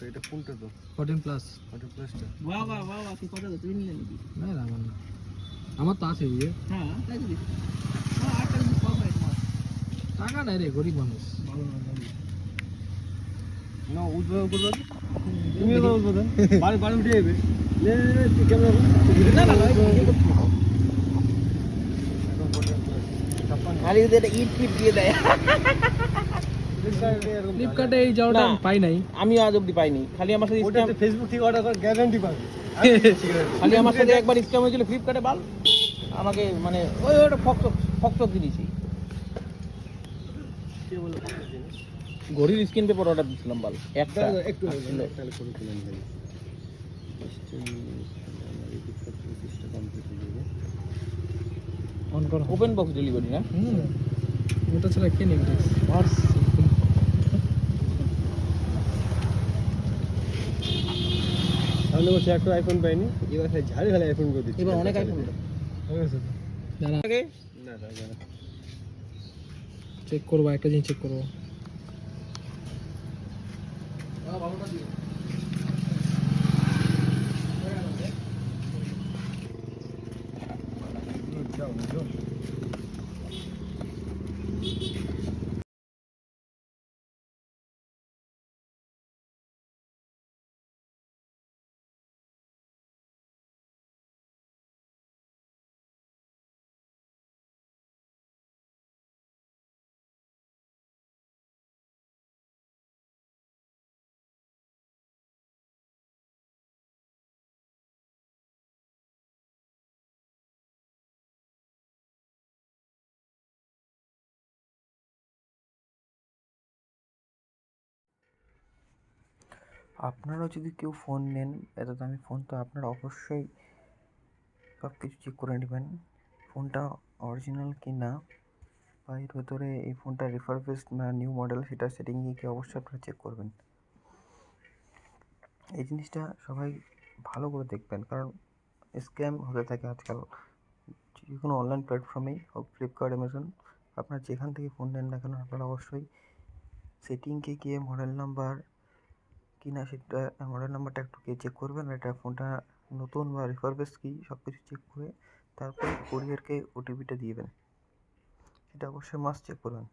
এটা কোনটা তো 14 প্লাস 14 প্লাসটা বাহ বাহ বাহ বাহ, তুই কথা তো তুই নিলে নাকি? না না আমার না, আমার তো আছে ইয়ে হ্যাঁ তাই তো দিস। হ্যাঁ আটটা যদি কম হয় তোমার টাকা নাই রে, গরিব মানুষ। ভালো না ভালো। না উদ্বোধন করবে তুমি এবার উদ্বোধন বাড়ি বাড়ি উঠে যাবে নে ক্যামেরা না না ভাই ভিডিও করছি না। খালি ওদের ইট ফিট দিয়ে দেয়। ফ্লিপকার্টে এই যাওয়াটা না। পাই নাই। আমি আজ অব্দি পাইনি, খালি আমার সাথে ওটা scam- ফেসবুক থেকে অর্ডার করে গ্যারান্টি পাবে খালি আমার সাথে একবার স্ক্যাম হয়েছিল ফ্লিপকার্টে বাল, আমাকে মানে ওই ওটা ফকচক দিয়েছি। ঘড়ির স্ক্রিন পেপার অর্ডার দিয়েছিলাম বাল একটা একটু আসছিল। তাহলে করে তুলে নিয়ে যাবে প্রসেসটা কমপ্লিট হয়ে যাবে অন কর। ওপেন বক্স ডেলিভারি না? ওটা ছাড়া কে নেবে? সামনে বসে একটা আইফোন পাইনি, এবার ঝাড়ি ফেলে আইফোন করে দিচ্ছি এবার অনেক আইফোন হয়ে গেছে তো। দাঁড়া না না চেক করবো, একটা জিনিস চেক করবো। আপনারাও যদি কেউ ফোন নেন, এত দামি ফোন, তো আপনারা অবশ্যই সব কিছু চেক করে নেবেন ফোনটা অরিজিনাল কি না, বা এর ভেতরে এই ফোনটা রিফারবিশড না নিউ মডেল, সেটা সেটিংয়ে গিয়ে অবশ্যই আপনারা চেক করবেন। এই জিনিসটা সবাই ভালো করে দেখবেন, কারণ স্ক্যাম হতে থাকে আজকাল যে কোনো অনলাইন প্ল্যাটফর্মেই হোক, ফ্লিপকার্ট, অ্যামাজন, আপনারা যেখান থেকে ফোন নেন না কেন, আপনারা অবশ্যই সেটিংকে গিয়ে মডেল নাম্বার কি না সেটা, মডেল নাম্বারটা একটু চেক করবেন। এটা ফোনটা নতুন বা রিফারবিশড কি সব কিছু চেক করে তারপরে কুরিয়ারকে ওটিপিটা দিবেন, সেটা অবশ্যই মাস্ট চেক করবেন।